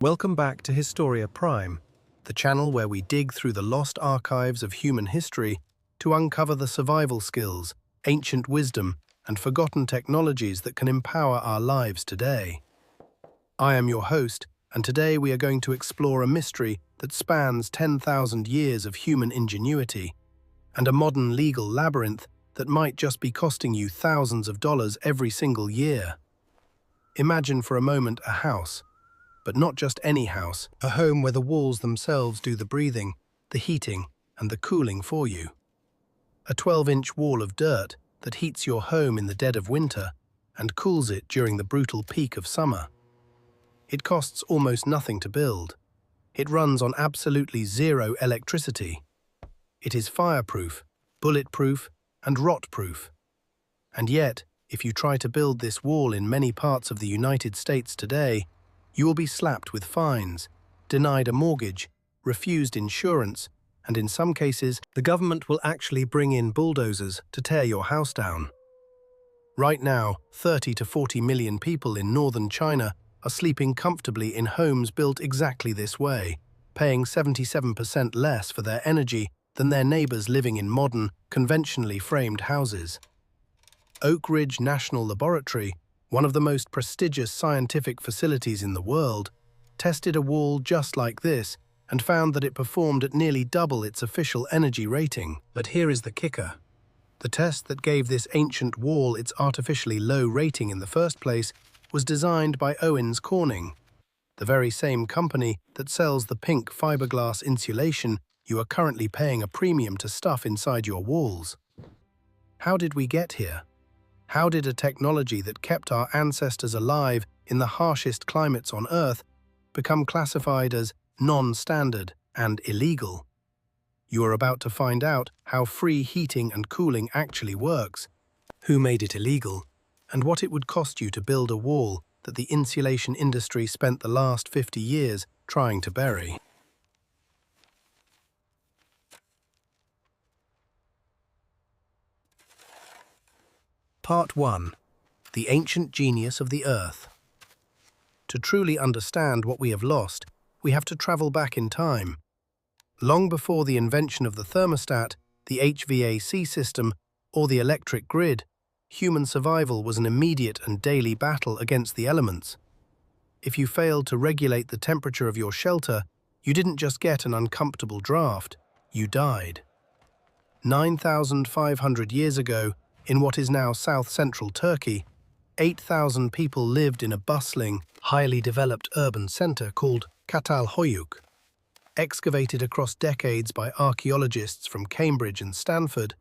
Welcome back to Historia Prime, the channel where we dig through the lost archives of human history to uncover the survival skills, ancient wisdom, and forgotten technologies that can empower our lives today. I am your host, and today we are going to explore a mystery that spans 10,000 years of human ingenuity and a modern legal labyrinth that might just be costing you thousands of dollars every single year. Imagine for a moment a house. But not just any house, a home where the walls themselves do the breathing, the heating, and the cooling for you. A 12-inch wall of dirt that heats your home in the dead of winter and cools it during the brutal peak of summer. It costs almost nothing to build. It runs on absolutely zero electricity. It is fireproof, bulletproof, and rot-proof. And yet, if you try to build this wall in many parts of the United States today, you will be slapped with fines, denied a mortgage, refused insurance, and in some cases, the government will actually bring in bulldozers to tear your house down. Right now, 30 to 40 million people in northern China are sleeping comfortably in homes built exactly this way, paying 77% less for their energy than their neighbors living in modern, conventionally framed houses. Oak Ridge National Laboratory, one of the most prestigious scientific facilities in the world, tested a wall just like this and found that it performed at nearly double its official energy rating. But here is the kicker. The test that gave this ancient wall its artificially low rating in the first place was designed by Owens Corning, the very same company that sells the pink fiberglass insulation you are currently paying a premium to stuff inside your walls. How did we get here? How did a technology that kept our ancestors alive in the harshest climates on Earth become classified as non-standard and illegal? You are about to find out how free heating and cooling actually works, who made it illegal, and what it would cost you to build a wall that the insulation industry spent the last 50 years trying to bury. Part 1. The Ancient Genius of the Earth. To truly understand what we have lost, we have to travel back in time. Long before the invention of the thermostat, the HVAC system, or the electric grid, human survival was an immediate and daily battle against the elements. If you failed to regulate the temperature of your shelter, you didn't just get an uncomfortable draft, you died. 9,500 years ago, in what is now south-central Turkey, 8,000 people lived in a bustling, highly developed urban center called Catal Hoyuk. Excavated across decades by archaeologists from Cambridge and Stanford,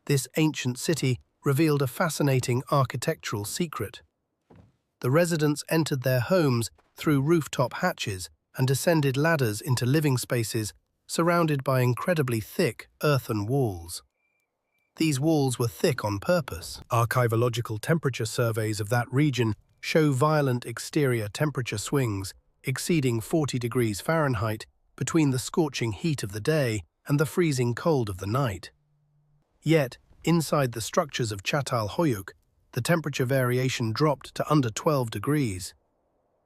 this ancient city revealed a fascinating architectural secret. The residents entered their homes through rooftop hatches and descended ladders into living spaces surrounded by incredibly thick earthen walls. These walls were thick on purpose. Archaeological temperature surveys of that region show violent exterior temperature swings exceeding 40 degrees Fahrenheit between the scorching heat of the day and the freezing cold of the night. Yet, inside the structures of Catal Hoyuk, the temperature variation dropped to under 12 degrees.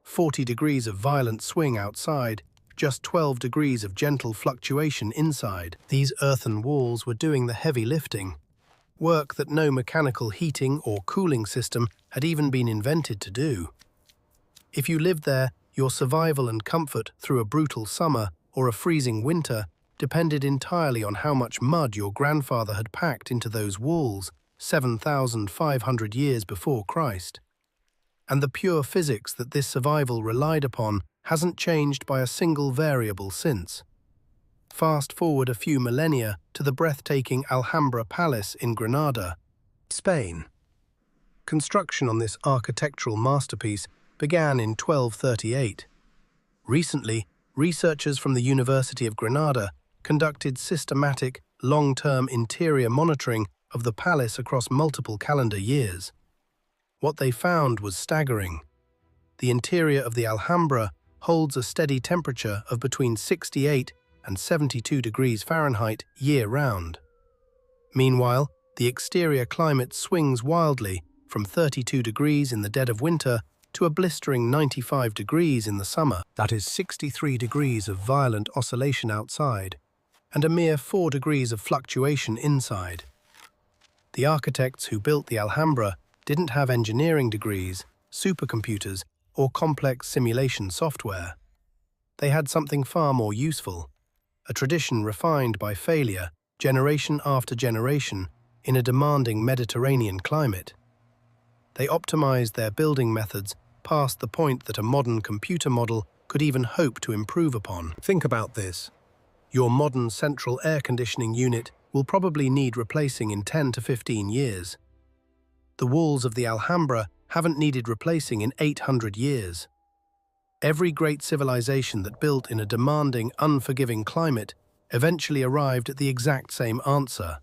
40 degrees of violent swing outside, just 12 degrees of gentle fluctuation inside. These earthen walls were doing the heavy lifting, work that no mechanical heating or cooling system had even been invented to do. If you lived there, your survival and comfort through a brutal summer or a freezing winter depended entirely on how much mud your grandfather had packed into those walls 7,500 years before Christ. And the pure physics that this survival relied upon hasn't changed by a single variable since. Fast forward a few millennia to the breathtaking Alhambra Palace in Granada, Spain. Construction on this architectural masterpiece began in 1238. Recently, researchers from the University of Granada conducted systematic, long-term interior monitoring of the palace across multiple calendar years. What they found was staggering. The interior of the Alhambra holds a steady temperature of between 68 and 72 degrees Fahrenheit year-round. Meanwhile, the exterior climate swings wildly from 32 degrees in the dead of winter to a blistering 95 degrees in the summer. That is 63 degrees of violent oscillation outside, and a mere 4 degrees of fluctuation inside. The architects who built the Alhambra didn't have engineering degrees, supercomputers, or complex simulation software. They had something far more useful, a tradition refined by failure, generation after generation, in a demanding Mediterranean climate. They optimized their building methods past the point that a modern computer model could even hope to improve upon. Think about this. Your modern central air conditioning unit will probably need replacing in 10 to 15 years. The walls of the Alhambra haven't needed replacing in 800 years. Every great civilization that built in a demanding, unforgiving climate eventually arrived at the exact same answer.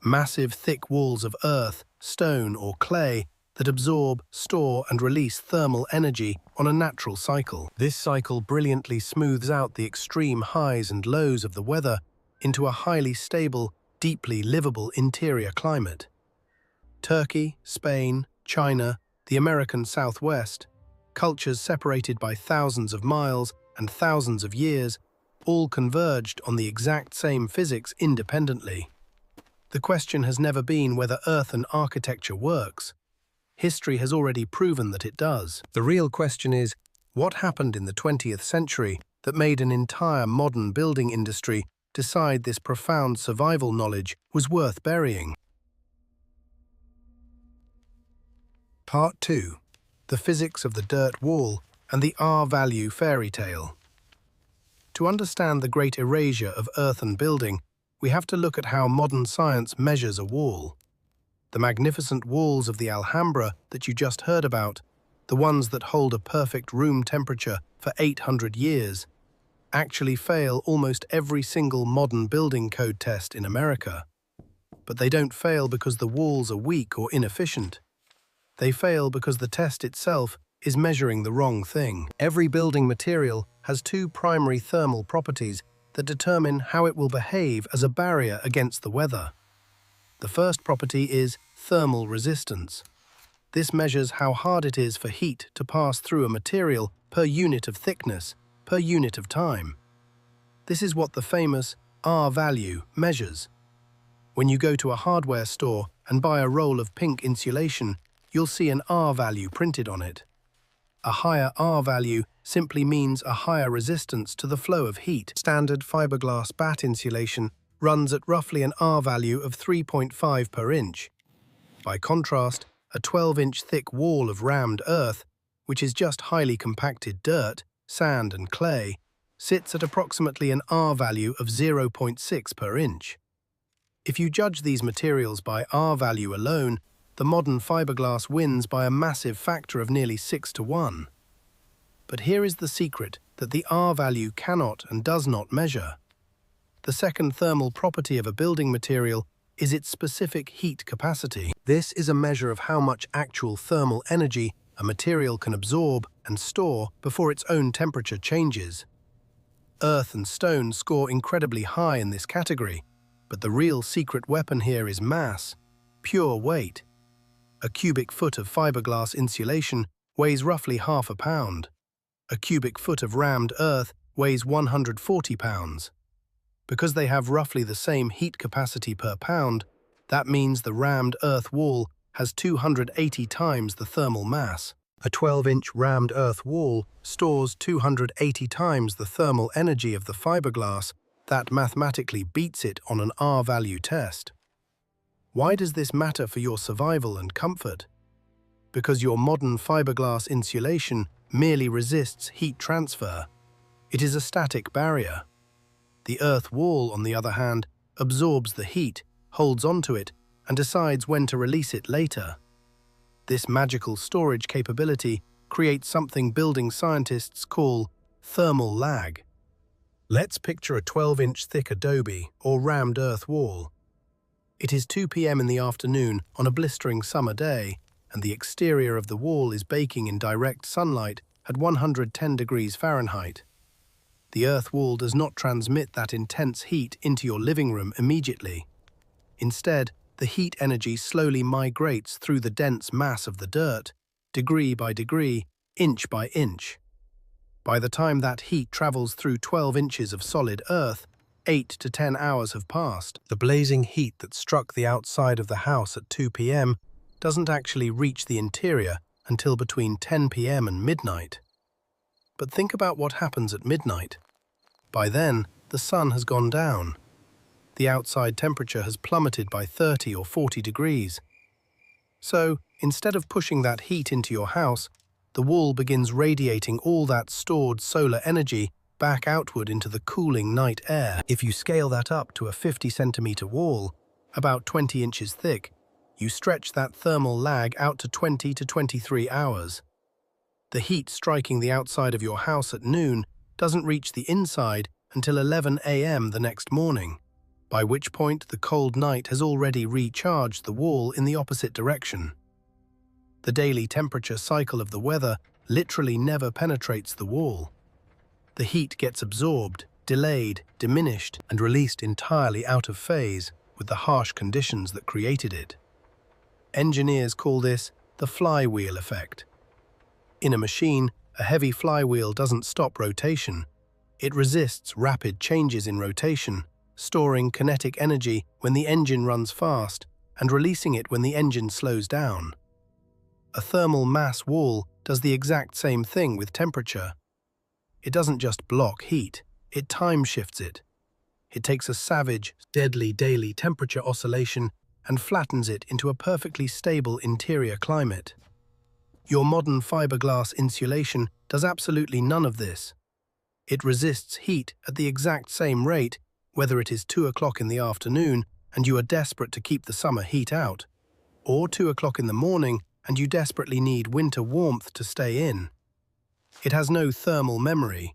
Massive, thick walls of earth, stone, or clay that absorb, store, and release thermal energy on a natural cycle. This cycle brilliantly smooths out the extreme highs and lows of the weather into a highly stable, deeply livable interior climate. Turkey, Spain, China, the American Southwest, cultures separated by thousands of miles and thousands of years, all converged on the exact same physics independently. The question has never been whether earthen architecture works. History has already proven that it does. The real question is, what happened in the 20th century that made an entire modern building industry decide this profound survival knowledge was worth burying? Part 2. The physics of the dirt wall and the R-value fairy tale. To understand the great erasure of earthen building, we have to look at how modern science measures a wall. The magnificent walls of the Alhambra that you just heard about, the ones that hold a perfect room temperature for 800 years, actually fail almost every single modern building code test in America. But they don't fail because the walls are weak or inefficient. They fail because the test itself is measuring the wrong thing. Every building material has two primary thermal properties that determine how it will behave as a barrier against the weather. The first property is thermal resistance. This measures how hard it is for heat to pass through a material per unit of thickness, per unit of time. This is what the famous R-value measures. When you go to a hardware store and buy a roll of pink insulation, you'll see an R-value printed on it. A higher R-value simply means a higher resistance to the flow of heat. Standard fiberglass batt insulation runs at roughly an R-value of 3.5 per inch. By contrast, a 12-inch thick wall of rammed earth, which is just highly compacted dirt, sand and clay, sits at approximately an R-value of 0.6 per inch. If you judge these materials by R-value alone, the modern fiberglass wins by a massive factor of nearly 6 to 1. But here is the secret that the R-value cannot and does not measure. The second thermal property of a building material is its specific heat capacity. This is a measure of how much actual thermal energy a material can absorb and store before its own temperature changes. Earth and stone score incredibly high in this category, but the real secret weapon here is mass, pure weight. A cubic foot of fiberglass insulation weighs roughly half a pound. A cubic foot of rammed earth weighs 140 pounds. Because they have roughly the same heat capacity per pound, that means the rammed earth wall has 280 times the thermal mass. A 12-inch rammed earth wall stores 280 times the thermal energy of the fiberglass that mathematically beats it on an R-value test. Why does this matter for your survival and comfort? Because your modern fiberglass insulation merely resists heat transfer. It is a static barrier. The earth wall, on the other hand, absorbs the heat, holds onto it, and decides when to release it later. This magical storage capability creates something building scientists call thermal lag. Let's picture a 12-inch thick adobe or rammed earth wall. It is 2 p.m. in the afternoon on a blistering summer day, and the exterior of the wall is baking in direct sunlight at 110 degrees Fahrenheit. The earth wall does not transmit that intense heat into your living room immediately. Instead, the heat energy slowly migrates through the dense mass of the dirt, degree by degree, inch by inch. By the time that heat travels through 12 inches of solid earth, 8 to 10 hours have passed. The blazing heat that struck the outside of the house at 2 p.m. doesn't actually reach the interior until between 10 p.m. and midnight. But think about what happens at midnight. By then, the sun has gone down. The outside temperature has plummeted by 30 or 40 degrees. So, instead of pushing that heat into your house, the wall begins radiating all that stored solar energy back outward into the cooling night air. If you scale that up to a 50-centimeter wall, about 20 inches thick, you stretch that thermal lag out to 20 to 23 hours. The heat striking the outside of your house at noon doesn't reach the inside until 11 a.m. the next morning, by which point the cold night has already recharged the wall in the opposite direction. The daily temperature cycle of the weather literally never penetrates the wall. The heat gets absorbed, delayed, diminished, and released entirely out of phase with the harsh conditions that created it. Engineers call this the flywheel effect. In a machine, a heavy flywheel doesn't stop rotation. It resists rapid changes in rotation, storing kinetic energy when the engine runs fast and releasing it when the engine slows down. A thermal mass wall does the exact same thing with temperature. It doesn't just block heat, it time shifts it. It takes a savage, deadly daily temperature oscillation and flattens it into a perfectly stable interior climate. Your modern fiberglass insulation does absolutely none of this. It resists heat at the exact same rate, whether it is 2 o'clock in the afternoon and you are desperate to keep the summer heat out, or 2 o'clock in the morning and you desperately need winter warmth to stay in. It has no thermal memory.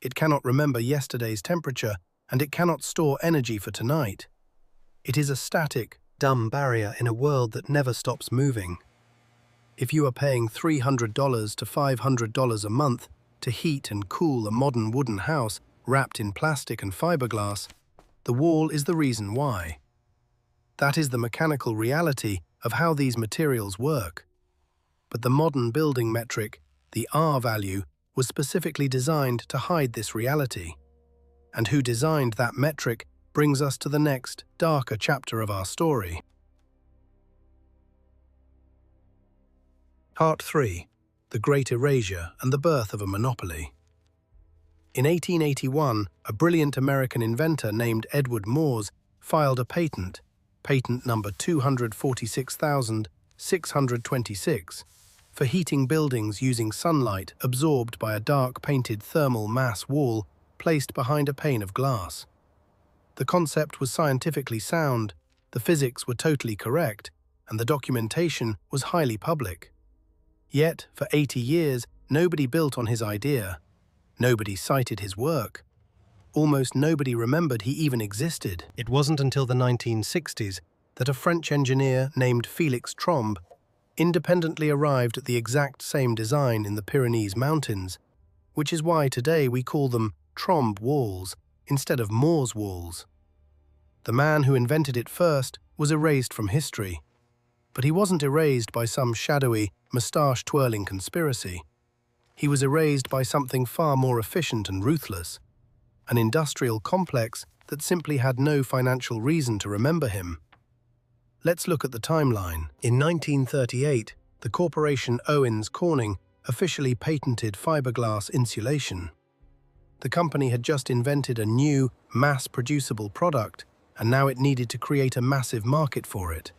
It cannot remember yesterday's temperature, and it cannot store energy for tonight. It is a static, dumb barrier in a world that never stops moving. If you are paying $300 to $500 a month to heat and cool a modern wooden house wrapped in plastic and fiberglass, the wall is the reason why. That is the mechanical reality of how these materials work. But the modern building metric, the R value, was specifically designed to hide this reality. And who designed that metric brings us to the next, darker chapter of our story. Part 3. The Great Erasure and the Birth of a Monopoly. In 1881, a brilliant American inventor named Edward Morse filed a patent number 246,626, for heating buildings using sunlight absorbed by a dark painted thermal mass wall placed behind a pane of glass. The concept was scientifically sound, the physics were totally correct, and the documentation was highly public. Yet, for 80 years, nobody built on his idea. Nobody cited his work. Almost nobody remembered he even existed. It wasn't until the 1960s that a French engineer named Félix Trombe independently arrived at the exact same design in the Pyrenees Mountains, which is why today we call them Trombe walls instead of Morse walls. The man who invented it first was erased from history, but he wasn't erased by some shadowy, moustache-twirling conspiracy. He was erased by something far more efficient and ruthless, an industrial complex that simply had no financial reason to remember him. Let's look at the timeline. In 1938, the corporation Owens Corning officially patented fiberglass insulation. The company had just invented a new, mass-producible product, and now it needed to create a massive market for it.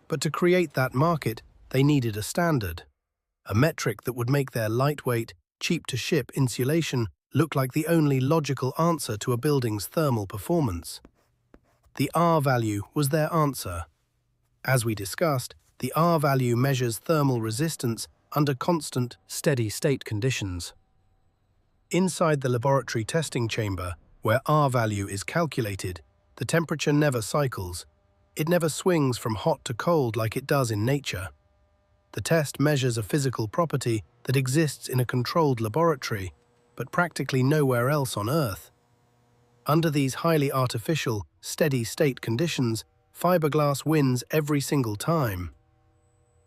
But to create that market, they needed a standard, a metric that would make their lightweight, cheap-to-ship insulation look like the only logical answer to a building's thermal performance. The R value was their answer. As we discussed, the R value measures thermal resistance under constant, steady-state conditions. Inside the laboratory testing chamber, where R value is calculated, the temperature never cycles. It never swings from hot to cold like it does in nature. The test measures a physical property that exists in a controlled laboratory, but practically nowhere else on Earth. Under these highly artificial, steady-state conditions, fiberglass wins every single time.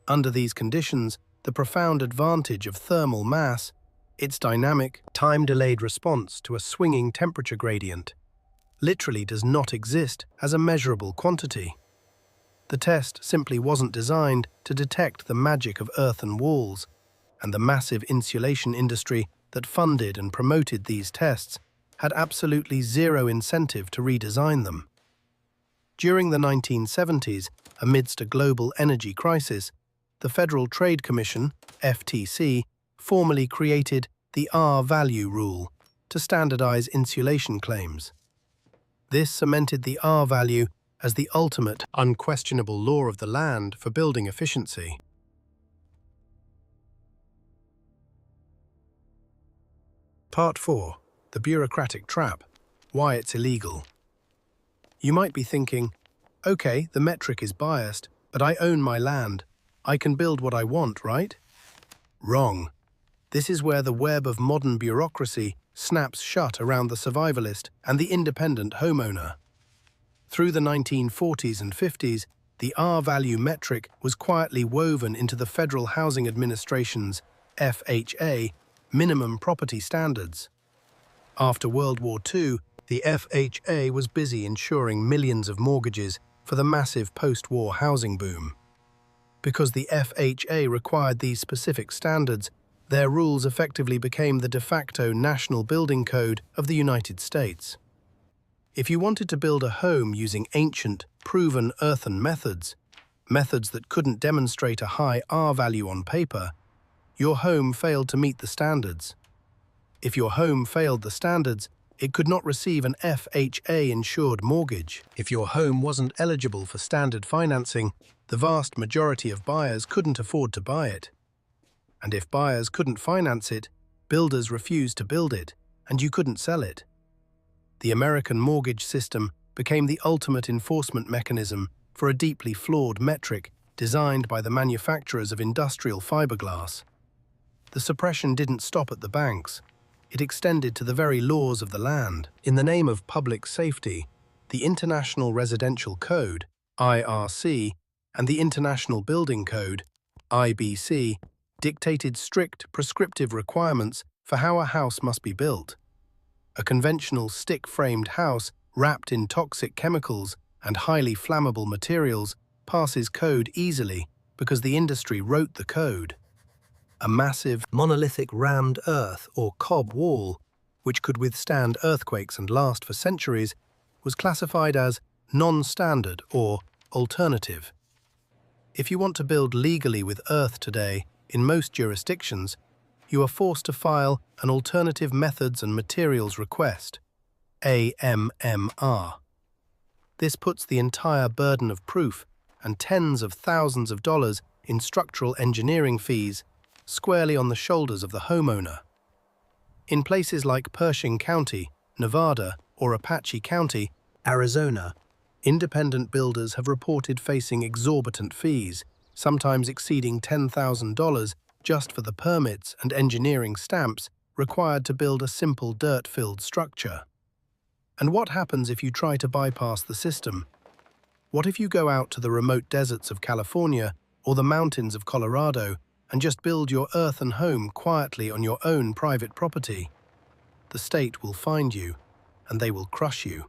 Under these conditions, the profound advantage of thermal mass, its dynamic, time-delayed response to a swinging temperature gradient, literally does not exist as a measurable quantity. The test simply wasn't designed to detect the magic of earthen walls, and the massive insulation industry that funded and promoted these tests had absolutely zero incentive to redesign them. During the 1970s, amidst a global energy crisis, the Federal Trade Commission, FTC, formally created the R-value rule to standardize insulation claims. This cemented the R-value as the ultimate, unquestionable law of the land for building efficiency. Part 4. The Bureaucratic Trap. Why it's illegal. You might be thinking, okay, the metric is biased, but I own my land. I can build what I want, right? Wrong. This is where the web of modern bureaucracy snaps shut around the survivalist and the independent homeowner. Through the 1940s and 50s, the R-value metric was quietly woven into the Federal Housing Administration's, FHA, minimum property standards. After World War II, the FHA was busy insuring millions of mortgages for the massive post-war housing boom. Because the FHA required these specific standards, their rules effectively became the de facto national building code of the United States. If you wanted to build a home using ancient, proven earthen methods that couldn't demonstrate a high R-value on paper, your home failed to meet the standards. If your home failed the standards, it could not receive an FHA-insured mortgage. If your home wasn't eligible for standard financing, the vast majority of buyers couldn't afford to buy it. And if buyers couldn't finance it, builders refused to build it, and you couldn't sell it. The American mortgage system became the ultimate enforcement mechanism for a deeply flawed metric designed by the manufacturers of industrial fiberglass. The suppression didn't stop at the banks. It extended to the very laws of the land. In the name of public safety, the International Residential Code, IRC, and the International Building Code, IBC, dictated strict prescriptive requirements for how a house must be built. A conventional stick-framed house wrapped in toxic chemicals and highly flammable materials passes code easily because the industry wrote the code. A massive, monolithic rammed earth or cob wall, which could withstand earthquakes and last for centuries, was classified as non-standard or alternative. If you want to build legally with earth today, in most jurisdictions, you are forced to file an Alternative Methods and Materials Request, AMMR. This puts the entire burden of proof and tens of thousands of dollars in structural engineering fees squarely on the shoulders of the homeowner. In places like Pershing County, Nevada, or Apache County, Arizona, independent builders have reported facing exorbitant fees, sometimes exceeding $10,000 just for the permits and engineering stamps required to build a simple dirt-filled structure. And what happens if you try to bypass the system? What if you go out to the remote deserts of California or the mountains of Colorado and just build your earthen home quietly on your own private property? The state will find you, and they will crush you.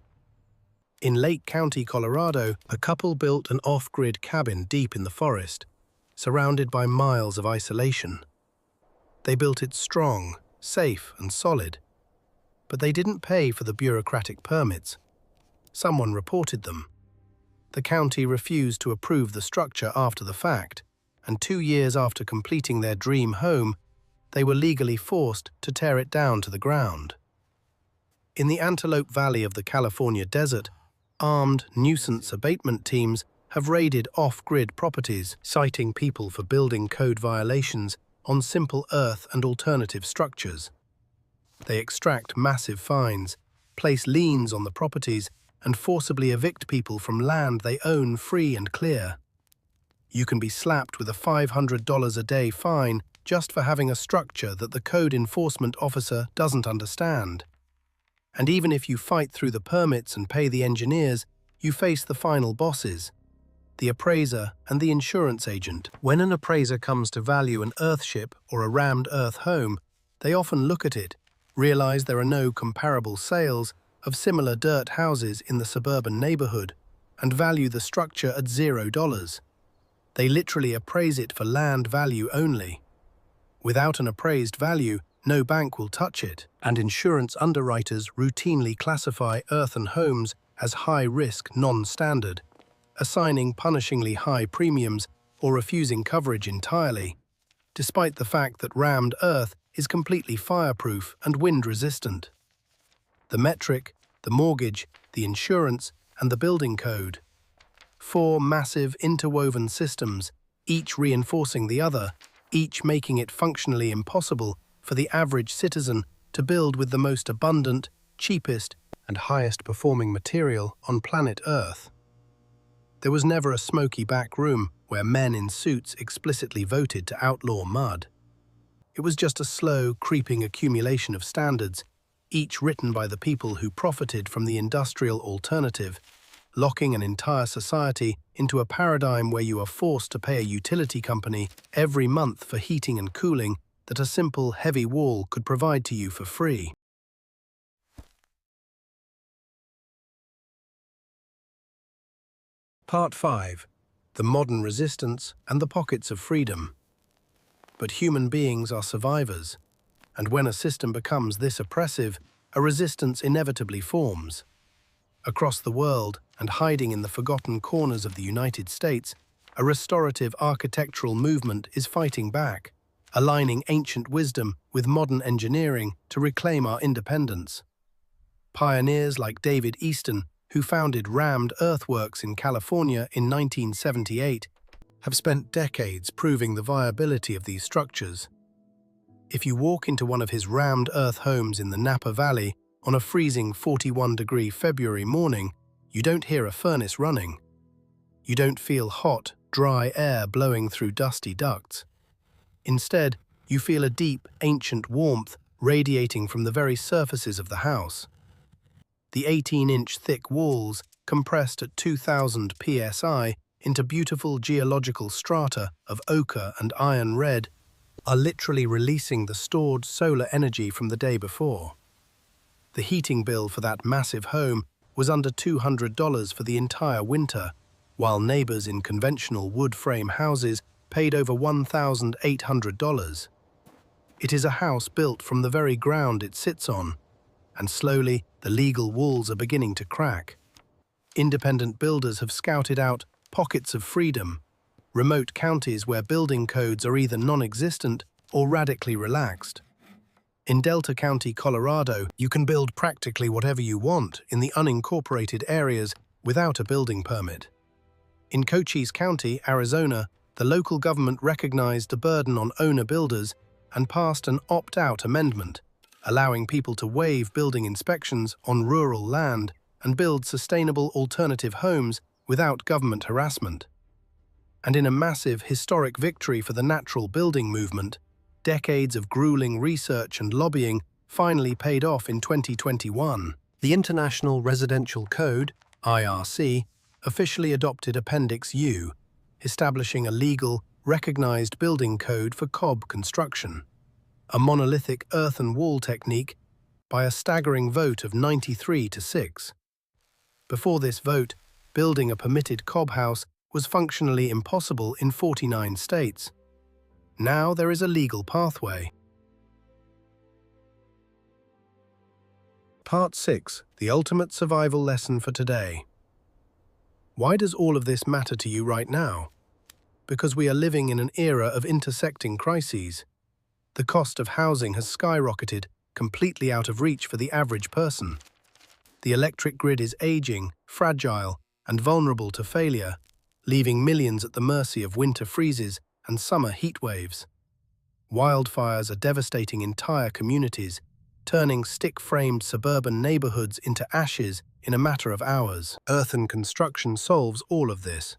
In Lake County, Colorado, a couple built an off-grid cabin deep in the forest, surrounded by miles of isolation. They built it strong, safe, and solid. But they didn't pay for the bureaucratic permits. Someone reported them. The county refused to approve the structure after the fact, and 2 years after completing their dream home, they were legally forced to tear it down to the ground. In the Antelope Valley of the California desert, armed nuisance abatement teams have raided off-grid properties, citing people for building code violations on simple earth and alternative structures. They extract massive fines, place liens on the properties, and forcibly evict people from land they own free and clear. You can be slapped with a $500 a day fine just for having a structure that the code enforcement officer doesn't understand. And even if you fight through the permits and pay the engineers, you face the final bosses, the appraiser, and the insurance agent. When an appraiser comes to value an earthship or a rammed earth home, they often look at it, realize there are no comparable sales of similar dirt houses in the suburban neighborhood, and value the structure at $0. They literally appraise it for land value only. Without an appraised value, no bank will touch it, and insurance underwriters routinely classify earthen homes as high-risk non-standard, assigning punishingly high premiums or refusing coverage entirely, despite the fact that rammed earth is completely fireproof and wind-resistant. The metric, the mortgage, the insurance, and the building code. 4 massive interwoven systems, each reinforcing the other, each making it functionally impossible for the average citizen to build with the most abundant, cheapest, and highest-performing material on planet Earth. There was never a smoky back room where men in suits explicitly voted to outlaw mud. It was just a slow, creeping accumulation of standards, each written by the people who profited from the industrial alternative, locking an entire society into a paradigm where you are forced to pay a utility company every month for heating and cooling that a simple, heavy wall could provide to you for free. Part 5. The modern resistance and the pockets of freedom. But human beings are survivors, and when a system becomes this oppressive, a resistance inevitably forms. Across the world, and hiding in the forgotten corners of the United States, a restorative architectural movement is fighting back, aligning ancient wisdom with modern engineering to reclaim our independence. Pioneers like David Easton, who founded Rammed Earthworks in California in 1978, have spent decades proving the viability of these structures. If you walk into one of his rammed earth homes in the Napa Valley on a freezing 41-degree February morning, you don't hear a furnace running. You don't feel hot, dry air blowing through dusty ducts. Instead, you feel a deep, ancient warmth radiating from the very surfaces of the house. The 18-inch thick walls, compressed at 2,000 psi into beautiful geological strata of ochre and iron red, are literally releasing the stored solar energy from the day before. The heating bill for that massive home was under $200 for the entire winter, while neighbors in conventional wood frame houses paid over $1,800. It is a house built from the very ground it sits on, and slowly the legal walls are beginning to crack. Independent builders have scouted out pockets of freedom, remote counties where building codes are either non-existent or radically relaxed. In Delta County, Colorado, you can build practically whatever you want in the unincorporated areas without a building permit. In Cochise County, Arizona, the local government recognized the burden on owner-builders and passed an opt-out amendment, allowing people to waive building inspections on rural land and build sustainable alternative homes without government harassment. And in a massive historic victory for the natural building movement, decades of grueling research and lobbying finally paid off in 2021. The International Residential Code, IRC, officially adopted Appendix U, establishing a legal, recognized building code for cob construction, a monolithic earthen wall technique, by a staggering vote of 93-6. Before this vote, building a permitted cob house was functionally impossible in 49 states. Now there is a legal pathway. Part 6. The ultimate survival lesson for today. Why does all of this matter to you right now? Because we are living in an era of intersecting crises. The cost of housing has skyrocketed, completely out of reach for the average person. The electric grid is aging, fragile, and vulnerable to failure, leaving millions at the mercy of winter freezes and summer heat waves. Wildfires are devastating entire communities, turning stick-framed suburban neighborhoods into ashes in a matter of hours. Earthen construction solves all of this.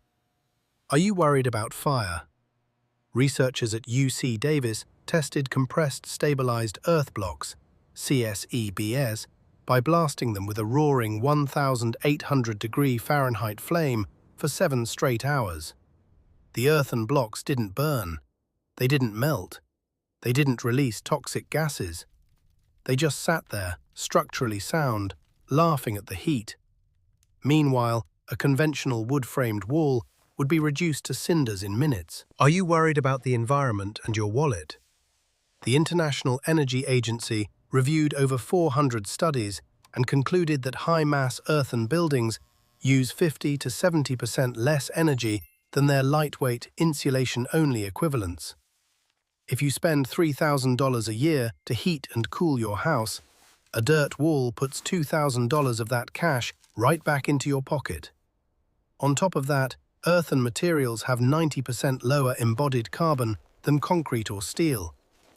Are you worried about fire? Researchers at UC Davis tested compressed stabilized earth blocks, CSEBS, by blasting them with a roaring 1,800-degree Fahrenheit flame for 7 straight hours. The earthen blocks didn't burn. They didn't melt. They didn't release toxic gases. They just sat there, structurally sound, laughing at the heat. Meanwhile, a conventional wood-framed wall would be reduced to cinders in minutes. Are you worried about the environment and your wallet? The International Energy Agency reviewed over 400 studies and concluded that high-mass earthen buildings use 50 to 70% less energy than their lightweight, insulation-only equivalents. If you spend $3,000 a year to heat and cool your house, a dirt wall puts $2,000 of that cash right back into your pocket. On top of that, earthen materials have 90% lower embodied carbon than concrete or steel,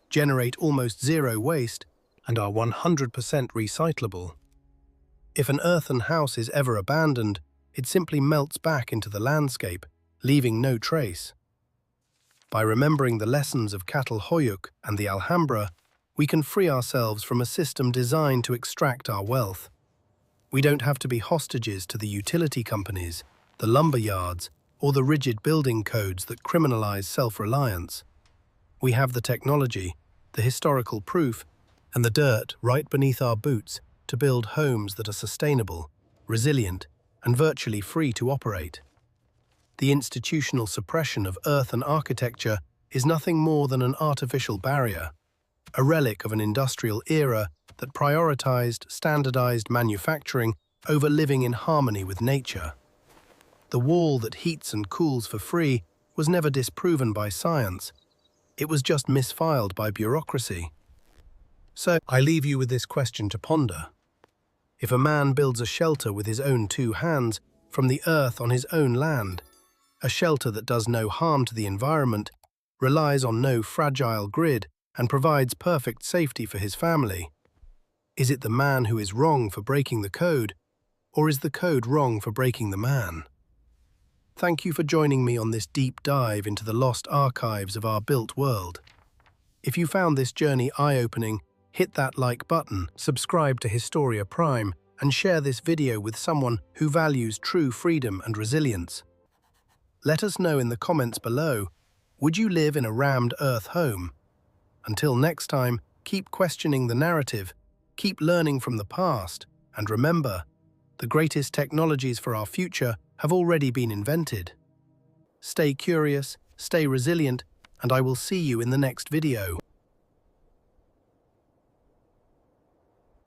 generate almost zero waste, and are 100% recyclable. If an earthen house is ever abandoned, it simply melts back into the landscape, leaving no trace. By remembering the lessons of Catal Hoyuk and the Alhambra, we can free ourselves from a system designed to extract our wealth. We don't have to be hostages to the utility companies, the lumber yards, or the rigid building codes that criminalize self-reliance. We have the technology, the historical proof, and the dirt right beneath our boots to build homes that are sustainable, resilient, and virtually free to operate. The institutional suppression of earthen architecture is nothing more than an artificial barrier, a relic of an industrial era that prioritized standardized manufacturing over living in harmony with nature. The wall that heats and cools for free was never disproven by science. It was just misfiled by bureaucracy. So, I leave you with this question to ponder. If a man builds a shelter with his own 2 hands from the earth on his own land, a shelter that does no harm to the environment, relies on no fragile grid, and provides perfect safety for his family, is it the man who is wrong for breaking the code, or is the code wrong for breaking the man? Thank you for joining me on this deep dive into the lost archives of our built world. If you found this journey eye-opening, hit that like button, subscribe to Historia Prime, and share this video with someone who values true freedom and resilience. Let us know in the comments below, would you live in a rammed earth home? Until next time, keep questioning the narrative, keep learning from the past, and remember, the greatest technologies for our future have already been invented. Stay curious, stay resilient, and I will see you in the next video.